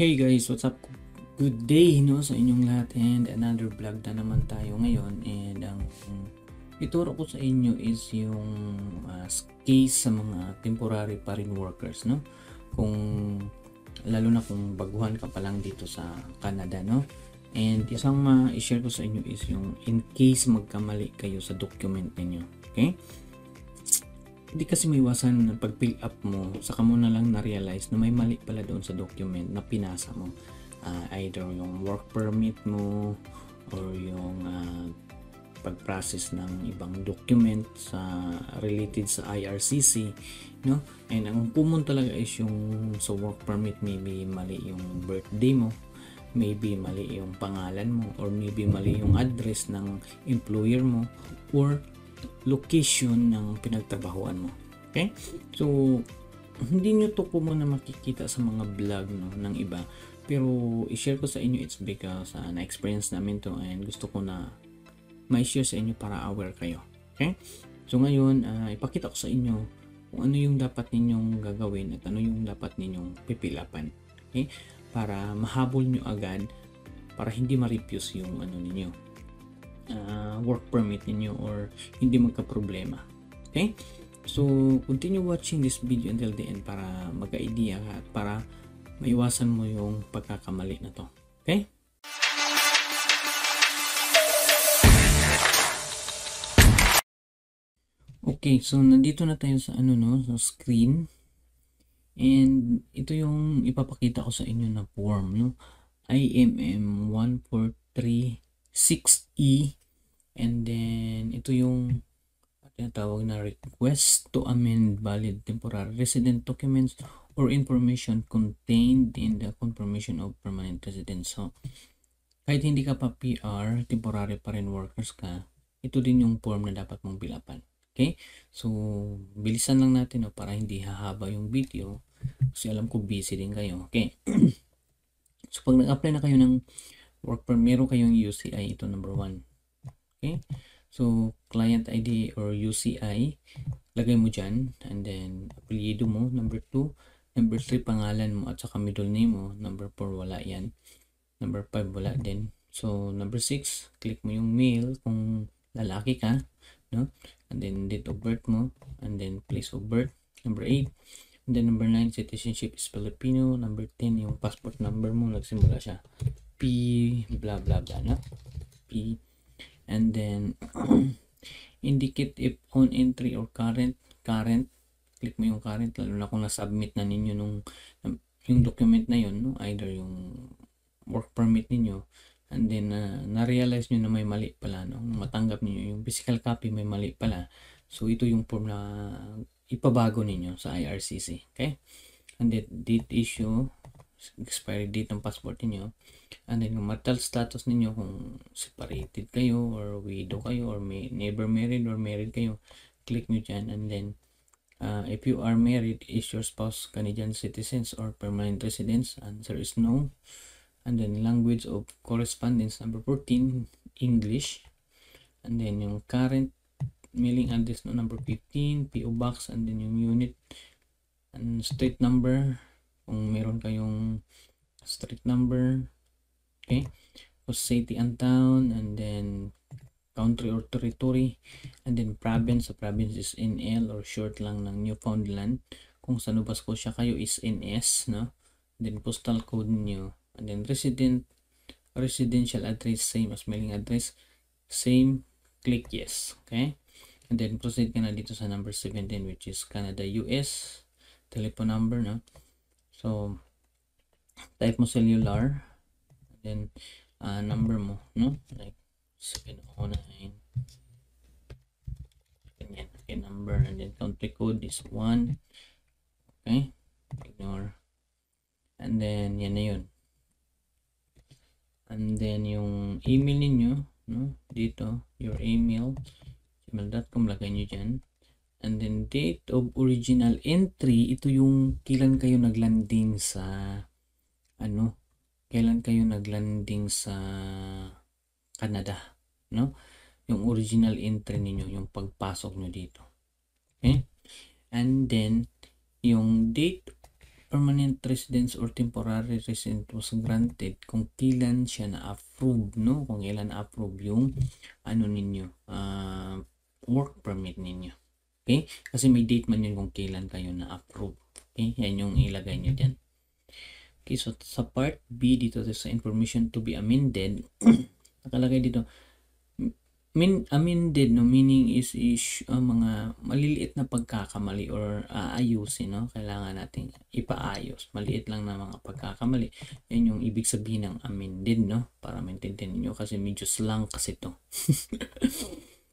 Hey guys, what's up? Good day no sa inyong lahat and another vlog na naman tayo ngayon and ang ituro ko sa inyo is yung case sa mga temporary foreign workers no. Kung lalo na kung baguhan ka pa lang dito sa Canada no. And isang i-share ko sa inyo is yung in case magkamali kayo sa document ninyo. Okay? Hindi kasi maiwasan na pag fill up mo, saka mo na lang na-realize na may mali pala doon sa document na pinasa mo. Either yung work permit mo or yung pag-process ng ibang document sa related sa IRCC, no? And ang common talaga is yung sa work permit, maybe mali yung birthday mo, maybe mali yung pangalan mo, or maybe mali yung address ng employer mo, or location ng pinagtrabahuan mo. Okay? So, hindi nyo to po muna makikita sa mga vlog no, ng iba. Pero, i-share ko sa inyo it's because na-experience namin to and gusto ko na ma-share sa inyo para aware kayo. Okay? So, ngayon, ipakita ko sa inyo kung ano yung dapat ninyong gagawin at ano yung dapat ninyong pipilapan. Okay? Para mahabol nyo agad, para hindi ma-refuse yung ano ninyo, work permit ninyo or hindi magka-problema. Okay? So, continue watching this video until the end para magka-idea ka at para maiwasan mo yung pagkakamali na to. Okay? Okay, so nandito na tayo sa sa screen. And ito yung ipapakita ko sa inyo na form, no? IMM 1436E. And then ito yung tinatawag na request to amend valid temporary resident documents or information contained in the confirmation of permanent residence. So kahit hindi ka pa PR, temporary pa rin workers ka, ito din yung form na dapat mong bilapan. Okay? So bilisan lang natin para hindi hahaba yung video kasi alam ko busy din kayo. Okay? So pag nag-apply na kayo ng work permit, meron kayong UCI, ito number 1. Okay, so client ID or UCI, lagay mo dyan, and then apelyido mo, number 2, number 3 pangalan mo at saka middle name mo, number 4 wala yan, number 5 wala din. So number 6, click mo yung male kung lalaki ka, no? And then date of birth mo, and then place of birth, number 8, and then number 9, citizenship is Filipino, number 10 yung passport number mo, nagsimula siya P blah blah blah, no? P. And then indicate if on entry or current, click mo yung current, lalo na kung na-submit na ninyo yung document na yun, no? Either yung work permit ninyo, and then na-realize nyo na may mali pala, no? Matanggap niyo yung physical copy may mali pala, so ito yung form na ipabago ninyo sa IRCC. Okay? And then date issue, expiry date ng passport niyo, and then yung marital status ninyo, kung separated kayo or widow kayo or never married or married kayo, click nyo dyan. And then if you are married, is your spouse Canadian citizens or permanent residents? Answer is no. And then language of correspondence, number 14, English. And then yung current mailing address, no, number 15, PO box, and then yung unit and street number, kung meron kayong street number. Okay, so city and town, and then country or territory, and then province. So province is NL or short lang ng Newfoundland. Kung sa Nova Scotia kayo is NS, no? And then postal code niyo, and then residential address, same as mailing address, same, click yes. Okay, and then proceed ka na dito sa number 17, which is Canada US telephone number, no? So type mo cellular, then number mo, no? Like 709 ganyan. Okay, number, and then country code is 1. Okay, ignore, and then yan na yun. And then yung email ninyo, no? Dito your email, gmail.com, lagay nyo dyan. And then date of original entry, ito yung kailan kayo naglanding sa kailan kayo naglanding sa Canada, no? Yung original entry ninyo, yung pagpasok nyo dito. Okay? And then yung date permanent residence or temporary residence was granted kung kailan siya na-approve, no? Kung kailan na-approve yung ano ninyo, work permit ninyo. Okay? Kasi may date man yun kung kailan kayo na-approve. Okay? Yan yung ilagay nyo dyan. Okay, so sa part B dito sa information to be amended, nakalagay dito, amended, no, meaning is mga maliliit na pagkakamali or aayusin, no, kailangan natin ipaayos, maliit lang na mga pagkakamali. Yan yung ibig sabihin ng amended, no, para maintindihan niyo kasi medyo slang kasi to.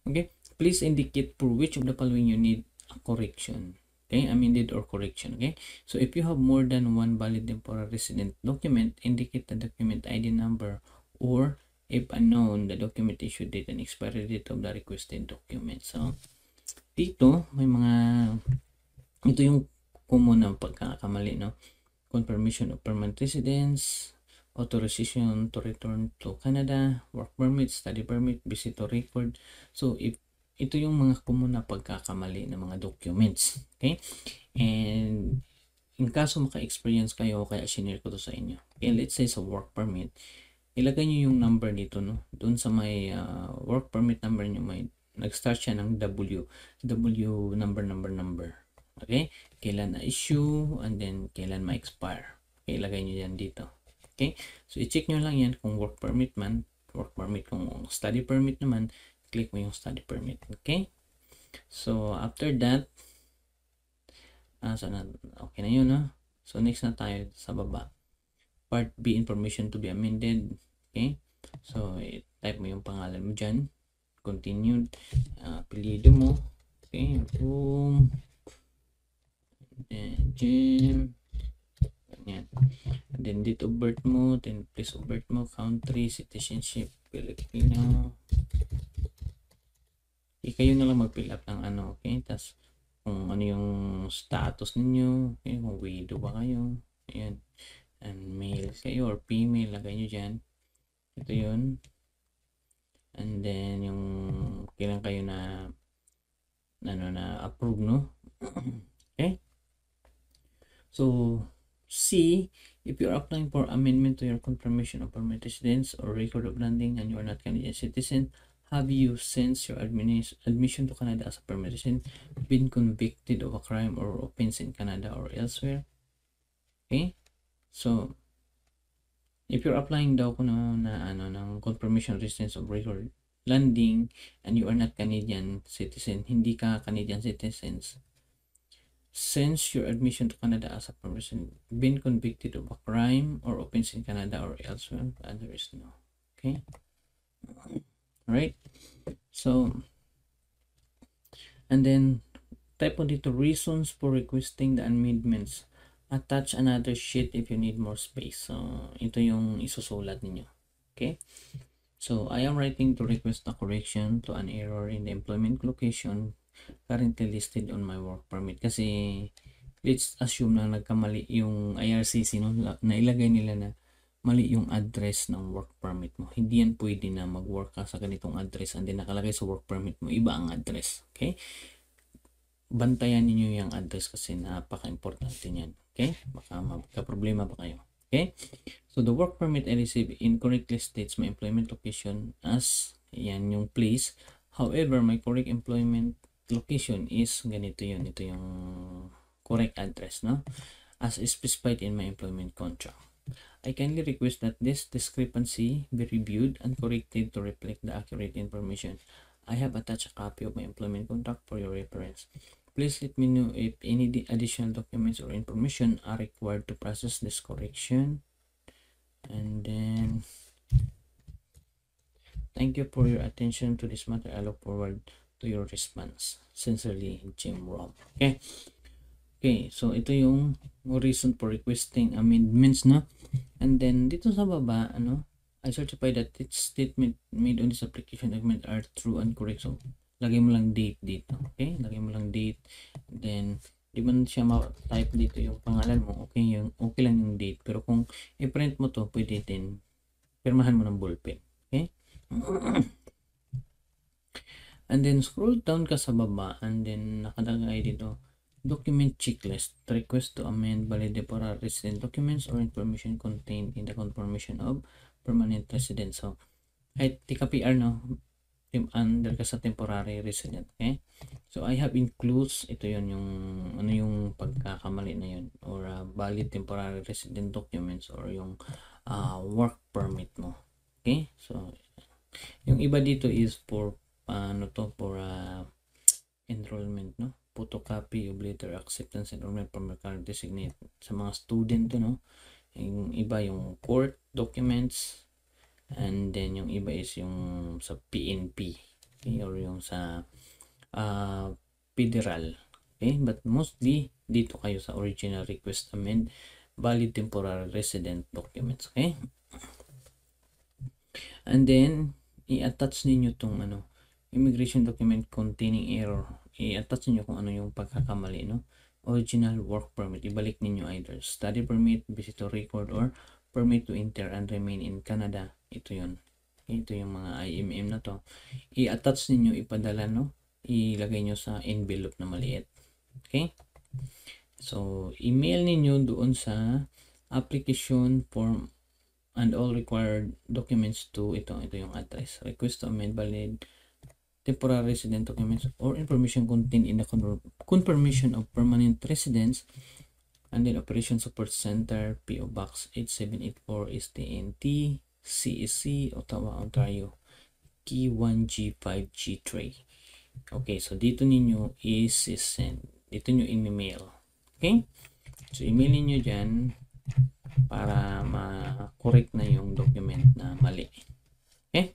Okay, please indicate for which of the following you need a correction. Okay, amended or correction. Okay, so if you have more than one valid temporary resident document, indicate the document ID number, or if unknown, the document issue date and expiry date of the requested document. So dito may mga, ito yung common na pagkakamali, no? Confirmation of permanent residence, authorization to return to Canada, work permit, study permit, visitor record. So if ito yung mga common na pagkakamali ng mga documents. Okay? And in kaso maka-experience kayo, kaya shinare ko to sa inyo. Okay, let's say sa work permit, ilagay nyo yung number dito, no? Doon sa may work permit number nyo, may nag-start siya ng W number. Okay? Kailan na-issue, and then kailan ma-expire. Okay, ilagay nyo yan dito. Okay? So, i-check nyo lang yan kung work permit man, work permit. Kung study permit naman, click mo yung study permit. Okay? So, after that, okay na yun, no? So, next na tayo sa baba. Part B, information to be amended. Okay? So, type mo yung pangalan mo dyan. Continued. Apelyido mo. Okay? Room. Gym. Ganyan. And then, date of birth mo. Then, place of birth mo. Country, citizenship, Filipino. Kayo na lang mag-fill up ng ano, okay? Tapos, kung ano yung status ninyo, okay? Kung widow ba kayo, ayan. And male kayo or female, lagay nyo dyan. Ito yun. And then, yung kailan kayo na approve, no? Okay? So, C, if you're applying for amendment to your confirmation of permanent residence or record of landing and you are not Canadian citizen, have you, since your admission to Canada as a permanent resident, been convicted of a crime or offense in Canada or elsewhere? Okay? So, if you're applying daw kung ng confirmation of residence of record landing and you are not Canadian citizen, hindi ka Canadian citizens, since your admission to Canada as a permanent resident, been convicted of a crime or offense in Canada or elsewhere, the answer is no. Okay? Right? So, and then type mo dito reasons for requesting the amendments. Attach another sheet if you need more space. So, ito yung isusulat ninyo. Okay? So, I am writing to request a correction to an error in the employment location currently listed on my work permit. Kasi, let's assume na nagkamali yung IRCC, no? Nailagay nila na mali yung address ng work permit mo. Hindi yan pwede na mag-work ka sa ganitong address and then nakalagay sa work permit mo, iba ang address. Okay? Bantayan niyo yung address kasi napaka-importante niyan. Okay? Baka magka-problema pa kayo. Okay? So, the work permit I received incorrectly states my employment location as, yan yung place. However, my correct employment location is ganito yun. Ito yung correct address, no? As specified in my employment contract. I kindly request that this discrepancy be reviewed and corrected to reflect the accurate information. I have attached a copy of my employment contract for your reference. Please let me know if any additional documents or information are required to process this correction. And then, thank you for your attention to this matter. I look forward to your response. Sincerely, Jim Rom. Okay. Okay, so ito yung reason for requesting amendments, no? And then dito sa baba, I certify that each statement made on this application document are true and correct. So, lagay mo lang date dito. Okay? Lagay mo lang date. And then, di man siya ma-type dito yung pangalan mo. Okay, okay lang yung date. Pero kung i-print mo to, pwede din. Pirmahan mo ng ballpen. Okay? And then, scroll down ka sa baba. And then, nakalagay dito, document checklist, request to amend valid temporary resident documents or information contained in the confirmation of permanent resident. So, kahit di ka PR, no, under ka sa temporary resident, okay? So, I have includes, ito yun, yung, ano yung pagkakamali na yun, or valid temporary resident documents, or yung work permit mo, okay? So, yung iba dito is for, ano to, for enrollment, no? Photocopy of letter acceptance enrollment from the current designate sa mga student to, no? Yung iba yung court documents, and then yung iba is yung sa PNP, okay? Or yung sa federal, okay? But mostly dito kayo sa original request amend valid temporary resident documents, okay? And then i-attach ninyo tong ano, immigration document containing error. I-attach niyo kung ano yung pagkakamali, no? Original work permit, ibalik ninyo either study permit, visitor record, or permit to enter and remain in Canada. Ito yun. Ito yung mga IMM na to. I-attach ninyo, ipadala, no? Ilagay nyo sa envelope na maliit. Okay? So, email ninyo doon sa application form and all required documents to ito yung address. Request to amend valid temporary resident documents or information contained in the confirmation of permanent residence, and then Operation Support Center, PO Box 8784 STNT, CEC, Ottawa, Ontario, key 1G5G3. Okay, so dito ninyo i-send. Dito nyo i-mail. Okay? So, email niyo dyan para ma-correct na yung document na mali. Okay?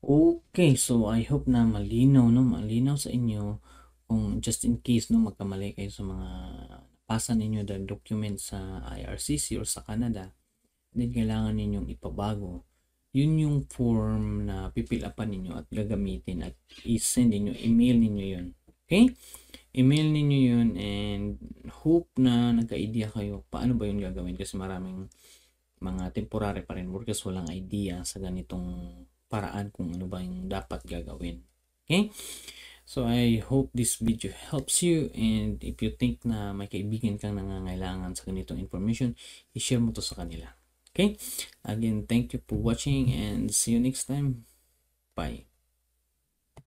Okay, so I hope na malinaw, no? Malinaw sa inyo kung just in case, no, magkamali kayo sa mga pasa ninyo the document sa IRCC or sa Canada, then kailangan ninyong ipabago. Yun yung form na pipilapan ninyo at gagamitin at i-send ninyo, email ninyo yun. Okay? Email ninyo yun, and hope na nagka-idea kayo paano ba yun gagawin, kasi maraming mga temporary pa rin workers walang idea sa ganitong paraan kung ano ba yung dapat gagawin. Okay? So I hope this video helps you, and if you think na may kaibigan kang nangangailangan sa ganitong information, i-share mo to sa kanila. Okay? Again, thank you for watching and see you next time. Bye.